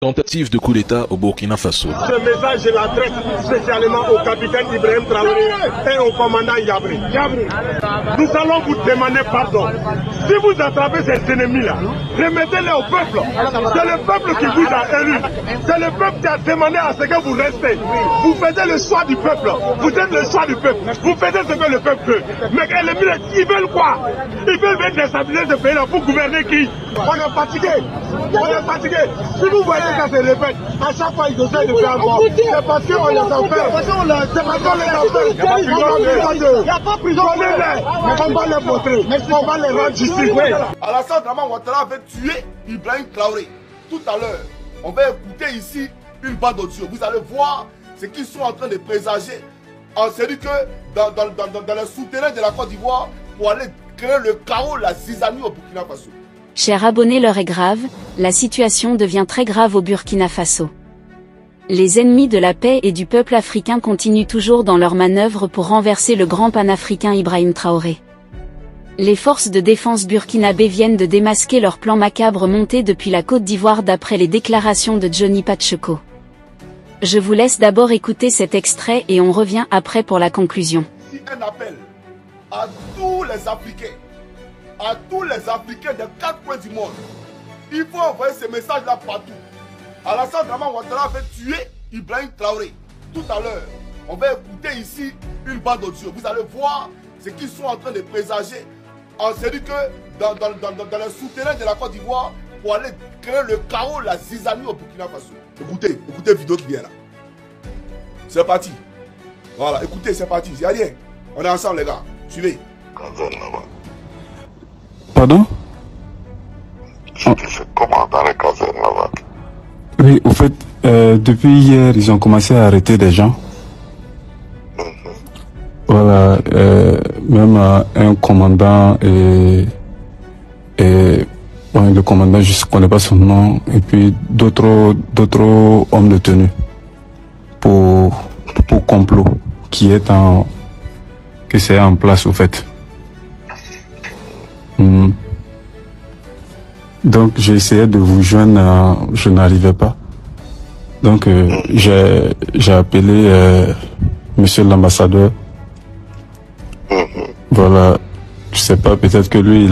Tentative de coup d'État au Burkina Faso. Ce message, je l'adresse spécialement au capitaine Ibrahim Traoré et au commandant Yabri. Nous allons vous demander pardon. Si vous attrapez ces ennemis-là, remettez-les au peuple. C'est le peuple qui vous a élu. C'est le peuple qui a demandé à ce que vous restez. Vous faites le choix du peuple. Vous êtes le choix du peuple. Vous faites ce que le peuple veut. Mais les ennemis, ils veulent quoi? Ils veulent déstabiliser ce pays-là pour gouverner qui? On est fatigué. On est fatigué. Si vous voyez ça se répète, à chaque fois ils essaient de faire mort. C'est parce qu'on les enferme. C'est parce qu'on les enferme. Il n'y a pas de prison. On va les montrer. On va les rendre justice. Alassane Draman Ouattara avait tué Ibrahim Traoré. Tout à l'heure, on va écouter ici une bande audio. Vous allez voir ce qu'ils sont en train de présager. C'est dit que dans le souterrain de la Côte d'Ivoire, pour aller créer le chaos, la zizanie au Burkina Faso. Chers abonnés, l'heure est grave, la situation devient très grave au Burkina Faso. Les ennemis de la paix et du peuple africain continuent toujours dans leurs manœuvres pour renverser le grand panafricain Ibrahim Traoré. Les forces de défense burkinabées viennent de démasquer leur plan macabre monté depuis la Côte d'Ivoire d'après les déclarations de Johnny Pacheco. Je vous laisse d'abord écouter cet extrait et on revient après pour la conclusion. Si un appel à tous les Africains, des 4 coins du monde, il faut envoyer ce message-là partout. Alassane Draman Ouattara avait tué Ibrahim Traoré. Tout à l'heure, on va écouter ici une bande audio. Vous allez voir ce qu'ils sont en train de présager. C'est dit que dans le souterrain de la Côte d'Ivoire, pour aller créer le chaos, la zizanie au Burkina Faso. Écoutez la vidéo qui vient là. C'est parti. Voilà, écoutez, c'est parti. Il n'y a rien. On est ensemble, les gars. Suivez. Pardon? C'est comment dans les casernes là-bas? Oui, au fait, depuis hier, ils ont commencé à arrêter des gens. Voilà, même un commandant et bon, le commandant, je ne connais pas son nom, et puis d'autres hommes de tenue pour complot que c'est en place au fait. Donc j'ai essayé de vous joindre, je n'arrivais pas. Donc j'ai appelé monsieur l'ambassadeur. Voilà, je sais pas, peut-être que lui il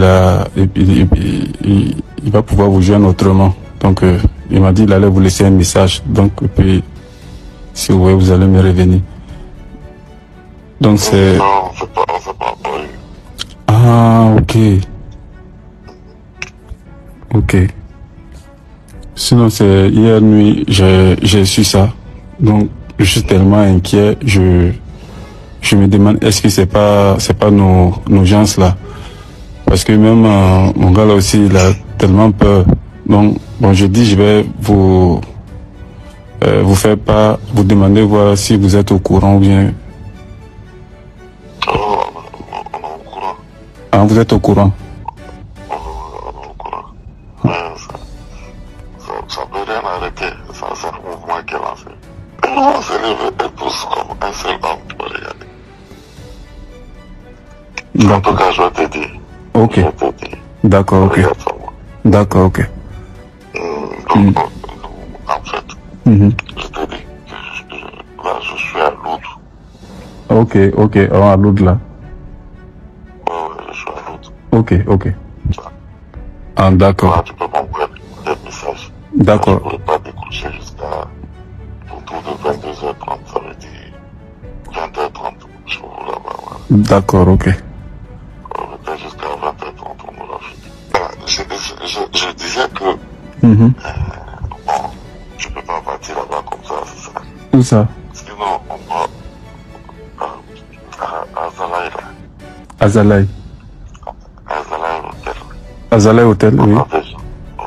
va pouvoir vous joindre autrement. Donc il m'a dit il allait vous laisser un message. Donc et puis si vous voulez vous allez me revenir. Donc c'est... Non, c'est pas eu. Ah, ok. Ok. Sinon, c'est hier nuit, j'ai su ça. Donc, je suis tellement inquiet, je me demande, est-ce que c'est pas nos gens là? Parce que même mon gars là aussi, il a tellement peur. Donc, bon, je dis, je vais vous faire pas, vous demander voir si vous êtes au courant ou bien. On est au courant. Ah, vous êtes au courant? On est au courant. Mais ça peut rien arrêter. C'est un mouvement qui est lancé. On s'est levé tous comme un seul homme pour regarder. En tout cas, je vais te dire. Ok. Je vais te dire. D'accord, ok. Regarde ça, moi. D'accord, ok. Donc, en fait, je te dis que là, je suis à Loudou. Ok, oh, à l'autre là. Ouais, je suis à Loudou. Ok. Ça. Ah, d'accord. Là, tu peux m'envoyer des messages. D'accord. Je ne pourrais pas décrocher jusqu'à autour de 22h30, ça veut dire 20h30. Je suis là-bas. Voilà. D'accord, ok. Peut-être jusqu'à 20h30, on aura fini. Voilà, je disais que Mhm. bon, je ne peux pas partir là-bas comme ça, c'est ça. Où ça? Sinon, on va à Zalaï là. Azalai. À Zalaï Hôtel. Azalai Hotel, oui. On a des gens, on a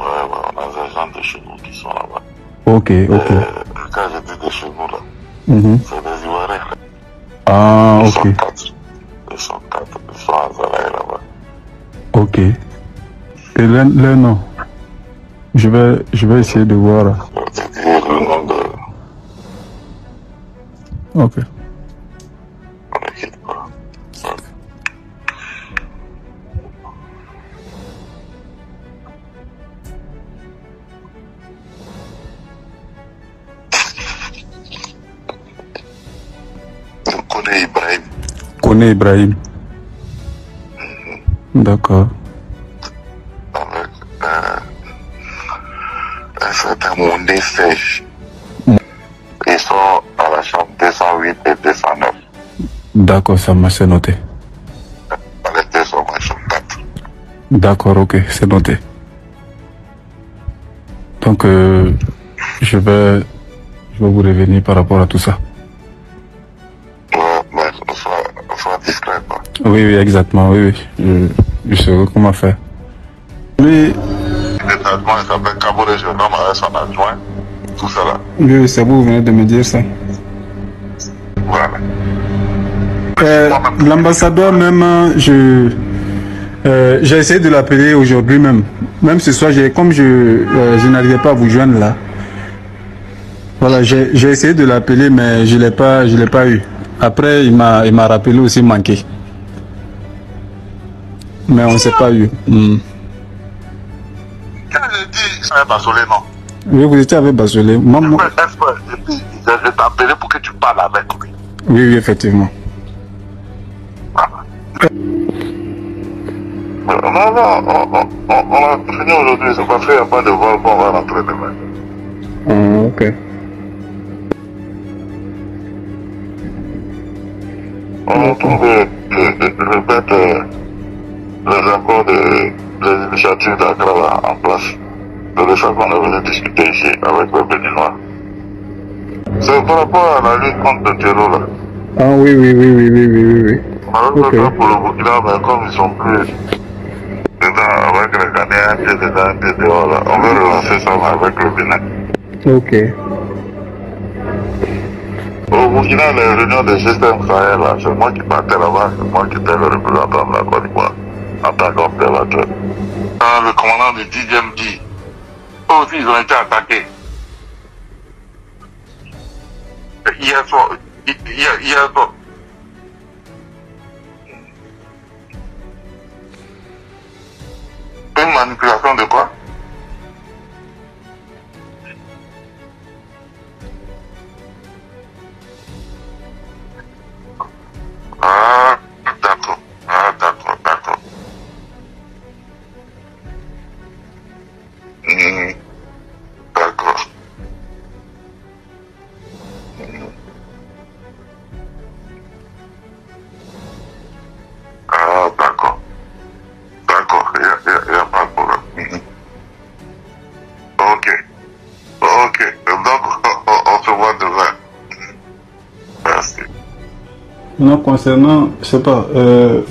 des gens de chez nous qui sont là-bas. Ok. Quand je dis de chez nous là, Mhm. c'est des Ivoiriens. Ah, Ils ok. sont 4. Ils sont à Zalaï là-bas. Ok. Et leur nom? Je vais essayer de voir. C'est le nom de... Ok. On ne quitte pas. connais Ibrahim. Connais Ibrahim. D'accord. Avec un certain Mondé Sèche. Ils sont à la chambre 208 et 209. D'accord, ça m'a c'est noté. Les deux sont à la chambre 4. D'accord, ok, c'est noté. Donc, je vais vous revenir par rapport à tout ça. Ouais, mais sois discret, quoi. Oui, oui, exactement, oui, oui. Je saurai comment faire. Lui, Le traitement, il s'appelle Kabore Genome avec son adjoint. Tout ça là. oui, c'est vous venez de me dire ça. Voilà. L'ambassadeur même, j'ai essayé de l'appeler aujourd'hui même. Même ce soir, comme je n'arrivais pas à vous joindre là. Voilà, j'ai essayé de l'appeler, mais je l'ai pas eu. Après, il m'a rappelé aussi manqué. Mais on ne s'est pas eu. Quand je dis ça va Basolé, non. Oui, vous étiez avec Basolé. Maman. Et puis, je t'ai appelé pour que tu parles avec lui. Oui, oui, effectivement. Voilà. Non, on a fini aujourd'hui, c'est pas fait, il n'y a pas de vol, on va rentrer demain. Ok. On trouve répète les accords des initiatives d'Accra en place. C'est de ça qu'on est venu discuter ici avec le Béninois. C'est par rapport à la lutte contre le terreau là. Ah oui. On a fait ça pour le Burkina, mais comme ils sont plus dedans avec les Ghanéens, un pied dedans, un pied dehors là, on veut relancer ça avec le Bénin. Ok. Au Burkina, les réunions des systèmes Sahel là, c'est moi qui partais là-bas, c'est moi qui étais le représentant de la Côte d'Ivoire en tant qu'observateur. Le commandant du 10e dit, eux aussi ils ont été attaqués. Hier soir. Une manipulation de quoi? Ah, d'accord. D'accord. Ah, d'accord. Il n'y a pas de problème. Ok. Donc, on se voit demain. Merci. Non, concernant, je sais pas, le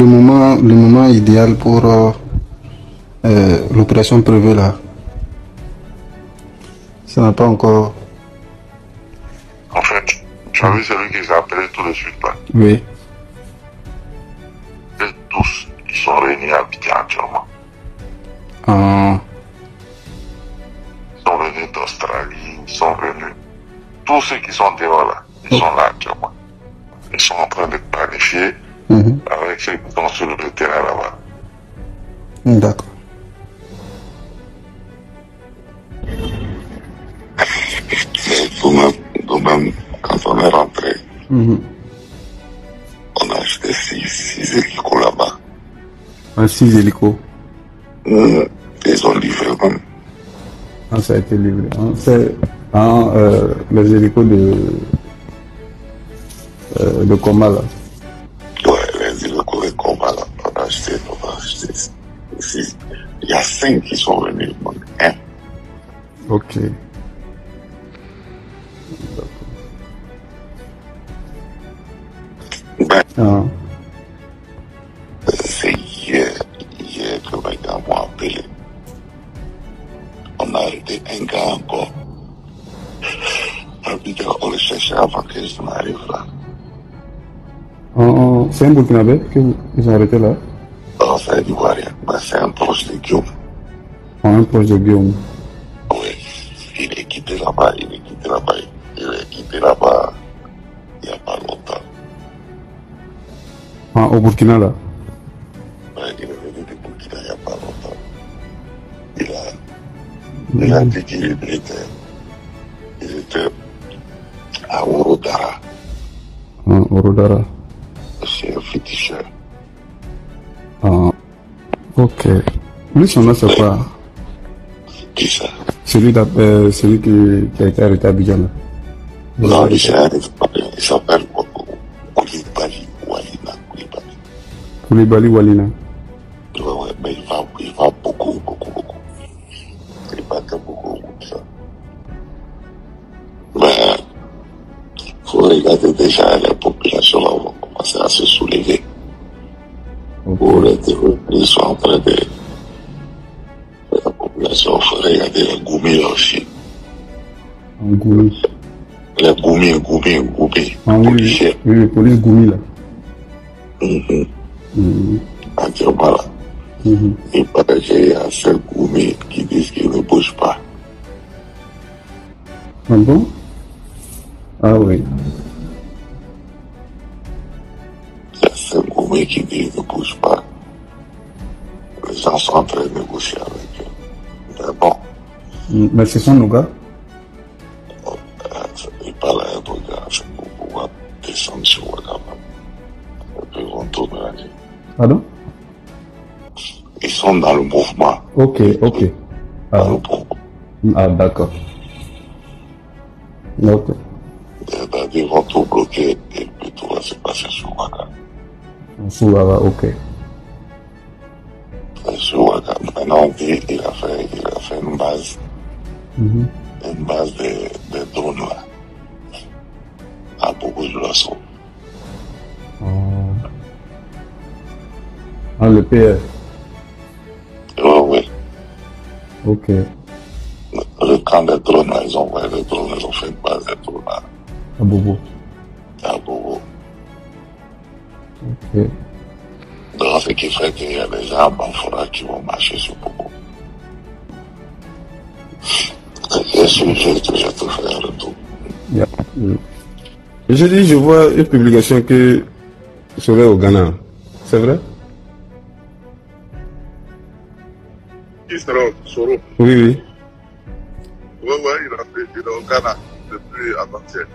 moment idéal pour l'opération prévue là, ça n'a pas encore. En fait, tu as vu celui qui s'est appelé tout de suite là. Oui. Et tous, ils sont réunis à Abidjan actuellement. Ah. Ils sont venus d'Australie, ils sont venus. Tous ceux qui sont dehors là, ils sont là actuellement. Ils sont en train de planifier avec ceux qui sont sur le terrain là-bas. D'accord. Nous-mêmes, quand on est rentré, on a acheté 6 hélicos là-bas. 6 hélicos. Ils ont livré même. Ah, ça a été livré. C'est les hélicos de Coma là. Ouais, les hélicos de Coma là. On a acheté 6. Il y a 5 qui sont venus. Ok. C'est hier que les gars m'ont appelé. On a arrêté un gars encore. On le cherchait avant que je n'arrive là. C'est un Burkinabé qu'ils ont arrêté là? Non, c'est un Ivoirien, mais c'est un proche de Guillaume. Un proche de Guillaume. Oui, il est quitté là-bas, il est quitté là-bas il n'y a pas longtemps. Au Burkina là? Ouais, il est venu du Burkina il n'y a pas longtemps. Il a dit qu'il était à Orodara. Ah, Orodara. C'est un féticheur. Ah, ok. Lui, son nom, c'est quoi? Qui ça? Celui qui a été arrêté à Abidjan, là. Non, il s'appelle Koulibaly Walina. Koulibaly Walina. Ouais, mais il va beaucoup. Il va beaucoup de ça. Mais, faut regarder déjà, les populations là vont commencer à se soulever. Pour les ils sont en train de... La population, il faut regarder les Goumi là aussi. En Goumi. Les Goumi. Ah oui, oui, police Goumi là. Actuellement là. Il paraît qu'il y a ces Goumi qui disent qu'ils ne bougent pas. Ah bon? Ah oui. Il y a ces Goumi qui disent qu'ils ne bougent pas. Les gens sont en train de négocier avec eux. Mais bon. Mais ce sont nos gars? Ils parlent à un gars, c'est pour pouvoir descendre sur Ouagama. Et puis ils vont tourner la nuit. Pardon? Ils sont dans le mouvement. Ok. Dans Ah, d'accord. Ok. Ils vont tout bloquer et puis tout va se passer sur Ouagama. Sur Ouagama, ok. Sur Ouagama. Maintenant, on dit qu'il a fait une base. Une base de drones là. À beaucoup de leçons. Ah, le PR. Oui. Ok. Le camp des drones là, ils ont envoyé les drones, ils ont fait une base de drones là. À Bobo. À Bobo. Ok. Donc, ce qui fait qu'il y a des gens à Banfora qui vont marcher sur Bobo. J'ai tout fait un retour. Yeah. Je vois une publication qui serait au Ghana. C'est vrai? Qui sera Soro? Oui. Oui, il est au Ghana depuis avant-hier.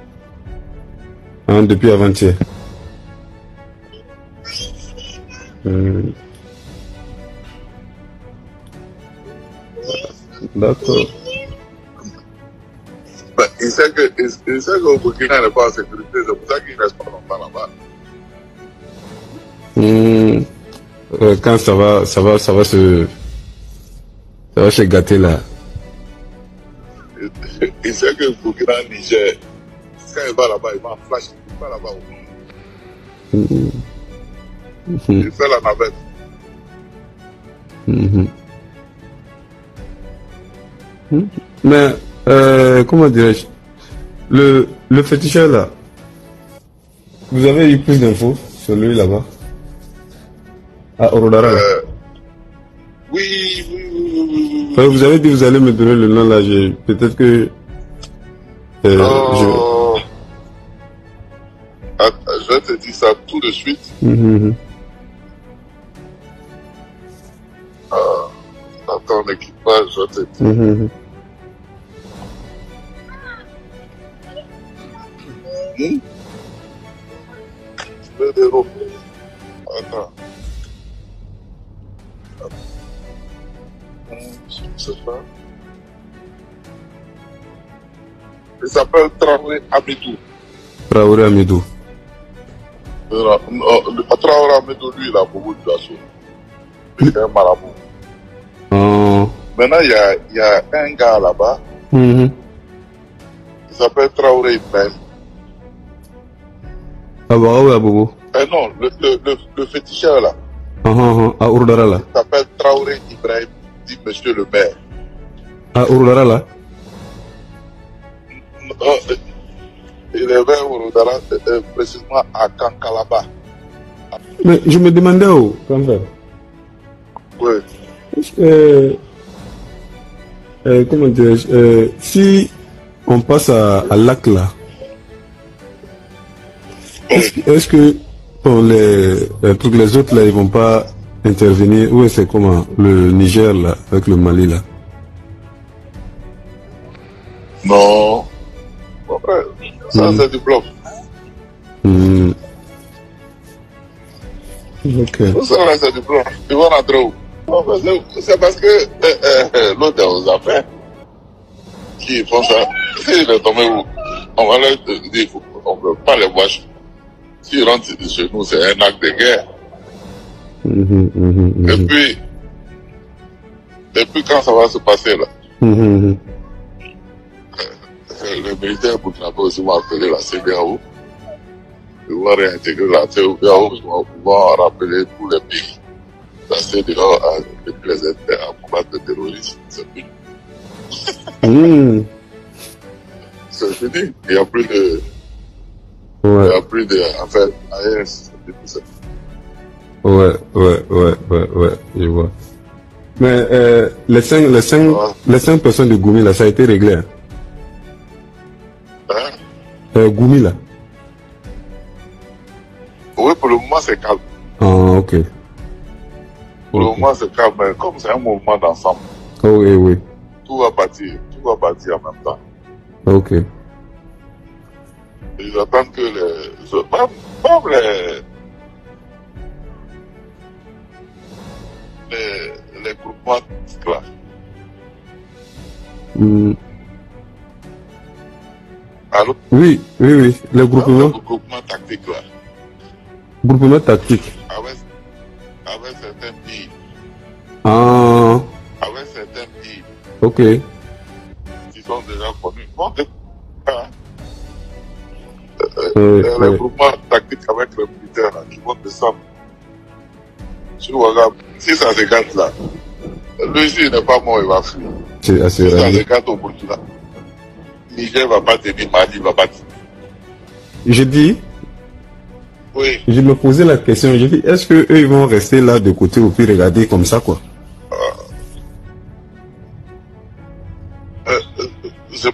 Ah, depuis avant-hier. D'accord. Il sait que Burkina n'est pas en sécurité, c'est pour ça qu'il ne reste pas longtemps là-bas. Quand ça va se gâter là. Il sait que Burkina, Niger, quand il va là-bas, il va en flash, il va là-bas. Il fait la navette. Mais, comment dirais-je, le féticheur là, vous avez eu plus d'infos sur lui là-bas? À Orodara là. Oui. Enfin, vous avez dit que vous allez me donner le nom là, peut-être que... Je vais te dire ça tout de suite. Dans ton équipage, je vais te dire. Attends. Je sais pas. Il s'appelle Traoré Amidou. Traoré Amidou. Traoré Amidou, lui, il a beaucoup de poissons. Il est un marabout. Maintenant, il y a un gars là-bas. Il s'appelle Traoré Ibrahim. Ah bah ouais, Bobo. Non, le féticheur là. À Orodara là. Il s'appelle Traoré Ibrahim, dit monsieur le maire. À Orodara là. Il est vers Orodara, précisément à Kankalaba. Mais je me demandais où, quand même. Oui. Comment dirais-je, si on passe à Lac là, est-ce que pour les autres là, ils vont pas intervenir? Ou c'est comment le Niger là, avec le Mali là? Non. Ça, c'est du bluff. Ok. Tout ça, là, c'est du bluff. Ils vont rentrer où? C'est parce que l'autre est aux affaires qui font ça. S'il est tombé où, on va leur dire qu'on ne peut pas les voir. S'ils rentrent chez nous, c'est un acte de guerre. Et puis quand ça va se passer là, les militaires burkinabés aussi vont appeler la CEDEAO. Ils vont réintégrer la CEDEAO, ils vont rappeler tous les pays. La CEDEAO a les aider à combattre le terrorisme. C'est fini. C'est fini. Il n'y a plus de. Il n'y a plus de. En fait, AES, c'est tout ça. Ouais, je vois. Mais les cinq personnes de Goumi là, ça a été réglé. Hein? Goumi là. Oui, pour le moment c'est calme. Ah, ok. Pour le moment c'est calme, mais comme c'est un mouvement d'ensemble. Oh, oui. Tout va partir en même temps. Ok. Ils attendent que les groupements là. Allô? Oui. Les groupements. Le groupement tactique là. Groupement tactique. Avec certains pays. Ah. Avec certains pays. Ok. Qui sont déjà connus. Bon, les groupements tactiques avec les militaires là, qui vont descendre. Si ça se gâte là, lui ici il n'est pas mort, il va fuir. C'est assez Si ça rare. se gâte au Burkina, Niger va pas tenir, Mali va pas tenir. Je dis, Oui. je me posais la question, je dis, est-ce que eux ils vont rester là de côté ou puis regarder comme ça quoi?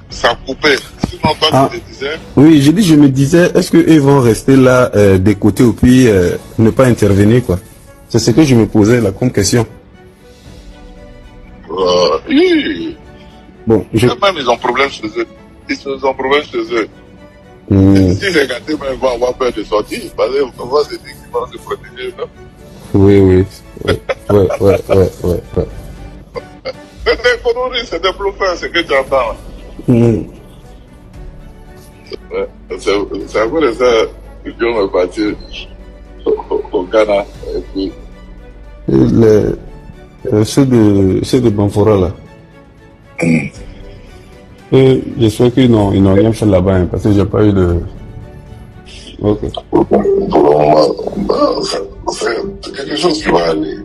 Ça a coupé. Sinon toi tu te disais. Oui, je me disais, est-ce que eux vont rester là de côté ou puis ne pas intervenir quoi? C'est ce que je me posais là comme question. Oui. Bon, Même ils ont problème chez eux. Ils ont problème chez eux. Si les gâtés ils vont avoir peur de sortir, parce qu'on va se dire qu'ils vont se protéger eux-mêmes. Oui. C'est des conneries, c'est des bluffeurs, c'est que tu entends. C'est à cause de ça que Dieu est parti au Ghana. Et puis, ceux de Banfora là. J'espère qu'ils n'ont rien fait là-bas hein, parce que j'ai pas eu de. Ok. pour le moment, c'est quelque chose qui va aller.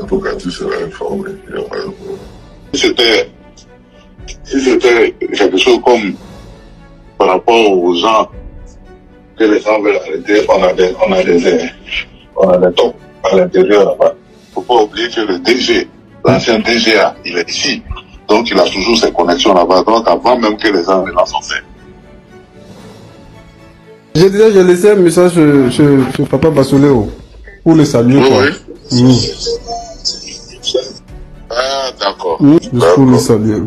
En tout cas, tu seras informé. Si c'était quelque chose comme par rapport aux gens que les gens veulent arrêter, on a des tops à l'intérieur là-bas. Faut pas oublier que le DG, l'ancien DGA, il est ici. Donc il a toujours ses connexions là-bas. Donc avant même que les gens ne lancent en fait. J'ai laissé un message sur Papa Basoléo pour le saluer. Oui. Ah, d'accord. Juste pour le saluer.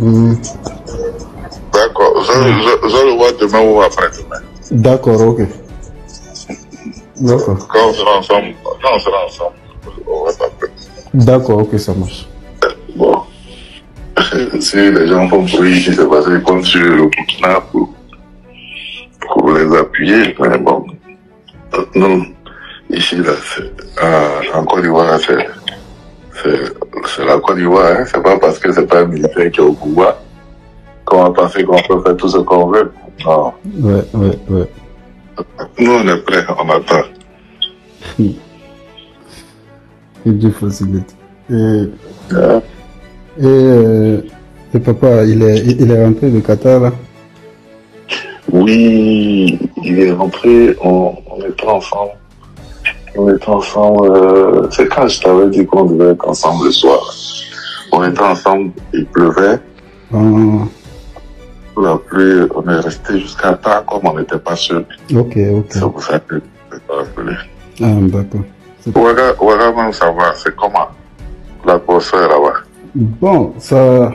D'accord. Je le vois demain ou après-demain. D'accord, ok. D'accord. Quand on sera ensemble, on va t'appeler. D'accord, ok, ça marche. Bon. Si les gens font bruit, si c'est passé comme sur le Burkina pour les appuyer, mais bon. Nous, ici, là, en Côte d'Ivoire, c'est la Côte d'Ivoire, hein. C'est pas parce que c'est pas un militaire qui est au pouvoir qu'on va penser qu'on peut faire tout ce qu'on veut. Non. Ouais. Nous, on est prêts, on attend. Et Dieu facilite. Et papa, il est rentré de Qatar là? Oui, il est rentré, on était ensemble. C'est quand je t'avais dit qu'on devait être ensemble le soir. On était ensemble, il pleuvait. La pluie, on est resté jusqu'à tard comme on n'était pas sûr. Ok. C'est pour ça que je t'ai rappelé. Ah, d'accord. Ouaga, ça va, c'est comment l'atmosphère là-bas? Bon, ça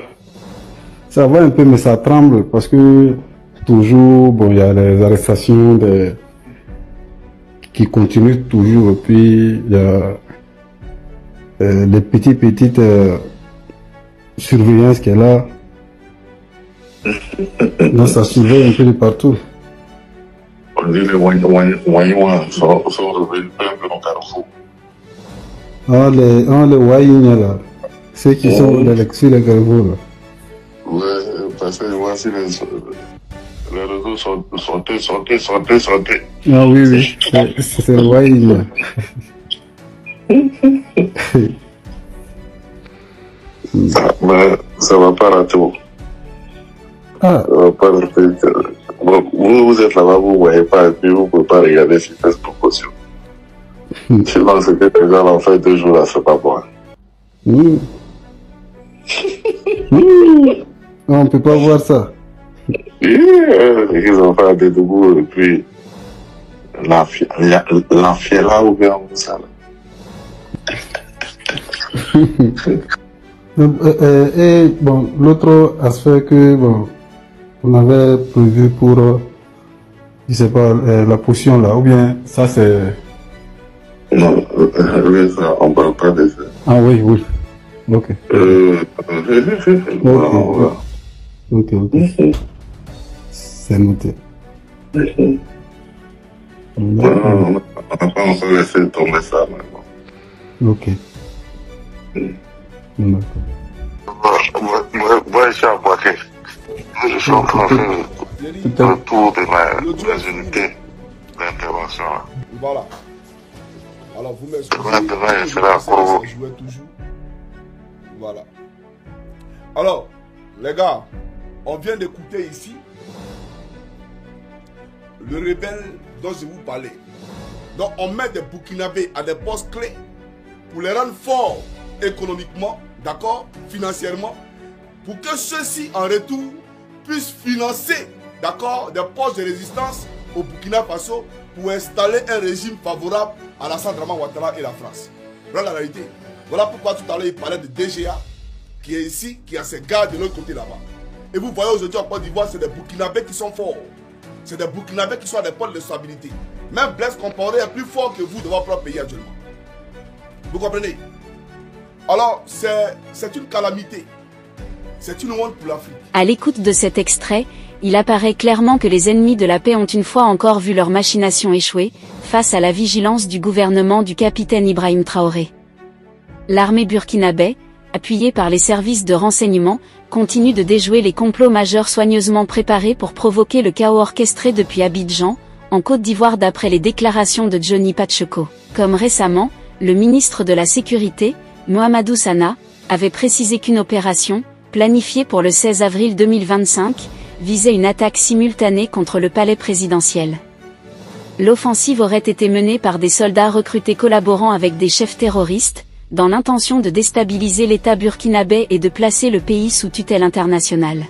Ça va un peu, mais ça tremble parce que toujours, bon, il y a les arrestations qui continuent toujours. Et puis, il y a des petites surveillances qui est là. Donc, ça surveille un peu de partout. On dit les Wanyouans sont revenus un peu dans Carrefour. Ah, les Waïnia, là. Ceux qui sont sur les Carrefour, là. Oui, parce que voici les réseaux santé. Ah oui, c'est le Waïnia. Ça va pas rater. Ah. Ça va pas rater. Bon, vous êtes là-bas, vous ne voyez pas, et puis vous ne pouvez pas regarder sur Facebook aussi. Sinon, ce que les gens ont fait 2 jours là, c'est pas bon. On ne peut pas voir ça. Ils ont fait des debout et puis l'enfiela ou bien ça. Et bon, l'autre aspect que bon, on avait prévu pour, je sais pas, la potion là, ou bien ça c'est... Non, ça, on ne parle pas de ça. Ah oui, oui. Ok. Ok. C'est noté. On n'a pas encore laissé tomber ça maintenant. Ok. D'accord. Moi, je suis à Boaké. Je suis en train de faire le tour de mes unités d'intervention. Voilà. Alors vous Demain, je serai à Corvo. Voilà. Alors, les gars, on vient d'écouter ici le rebelle dont je vous parlais. Donc on met des Burkinabés à des postes clés pour les rendre forts économiquement, d'accord, financièrement, pour que ceux-ci en retour puissent financer, d'accord, des postes de résistance au Burkina Faso pour installer un régime favorable à Alassane Dramane Ouattara et la France. Voilà la réalité. Voilà pourquoi tout à l'heure il parlait de DGA qui est ici, qui a ses gars de l'autre côté là-bas. Et vous voyez aujourd'hui en Côte d'Ivoire, c'est des Burkinabés qui sont forts. C'est des Burkinabés qui sont à des pôles de stabilité. Même Blaise Compaoré est plus fort que vous de votre propre pays actuellement. Vous comprenez? Alors, c'est une calamité. C'est une honte pour l'Afrique. À l'écoute de cet extrait, il apparaît clairement que les ennemis de la paix ont une fois encore vu leur machination échouer, face à la vigilance du gouvernement du capitaine Ibrahim Traoré. L'armée burkinabé, appuyée par les services de renseignement, continue de déjouer les complots majeurs soigneusement préparés pour provoquer le chaos orchestré depuis Abidjan, en Côte d'Ivoire d'après les déclarations de Johnny Pacheco. Comme récemment, le ministre de la Sécurité, Mohamedou Sana, avait précisé qu'une opération, planifiée pour le 16 avril 2025, visait une attaque simultanée contre le palais présidentiel. L'offensive aurait été menée par des soldats recrutés collaborant avec des chefs terroristes, dans l'intention de déstabiliser l'État burkinabé et de placer le pays sous tutelle internationale.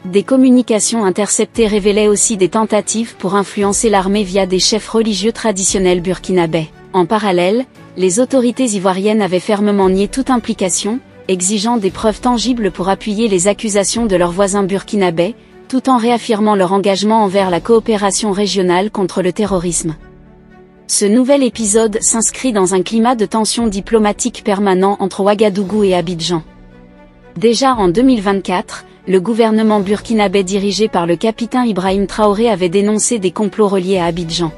Des communications interceptées révélaient aussi des tentatives pour influencer l'armée via des chefs religieux traditionnels burkinabés. En parallèle, les autorités ivoiriennes avaient fermement nié toute implication, exigeant des preuves tangibles pour appuyer les accusations de leurs voisins burkinabés, tout en réaffirmant leur engagement envers la coopération régionale contre le terrorisme. Ce nouvel épisode s'inscrit dans un climat de tension diplomatique permanent entre Ouagadougou et Abidjan. Déjà en 2024, le gouvernement burkinabé dirigé par le capitaine Ibrahim Traoré avait dénoncé des complots reliés à Abidjan.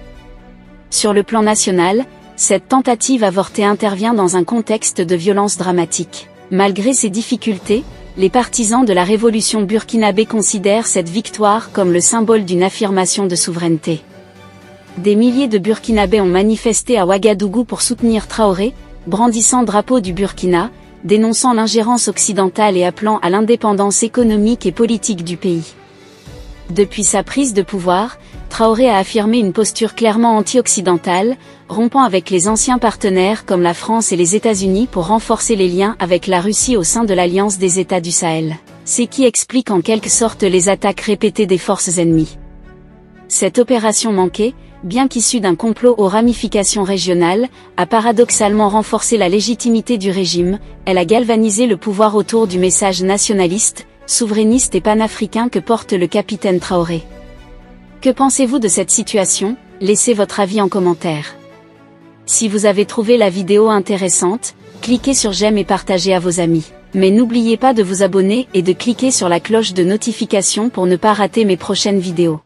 Sur le plan national, cette tentative avortée intervient dans un contexte de violence dramatique. Malgré ces difficultés, les partisans de la révolution burkinabé considèrent cette victoire comme le symbole d'une affirmation de souveraineté. Des milliers de Burkinabés ont manifesté à Ouagadougou pour soutenir Traoré, brandissant drapeau du Burkina, dénonçant l'ingérence occidentale et appelant à l'indépendance économique et politique du pays. Depuis sa prise de pouvoir, Traoré a affirmé une posture clairement anti-occidentale, rompant avec les anciens partenaires comme la France et les États-Unis pour renforcer les liens avec la Russie au sein de l'Alliance des États du Sahel. C'est qui explique en quelque sorte les attaques répétées des forces ennemies. Cette opération manquée, bien qu'issue d'un complot aux ramifications régionales, a paradoxalement renforcé la légitimité du régime, elle a galvanisé le pouvoir autour du message nationaliste, souverainiste et panafricain que porte le capitaine Traoré. Que pensez-vous de cette situation? Laissez votre avis en commentaire. Si vous avez trouvé la vidéo intéressante, cliquez sur j'aime et partagez à vos amis. Mais n'oubliez pas de vous abonner et de cliquer sur la cloche de notification pour ne pas rater mes prochaines vidéos.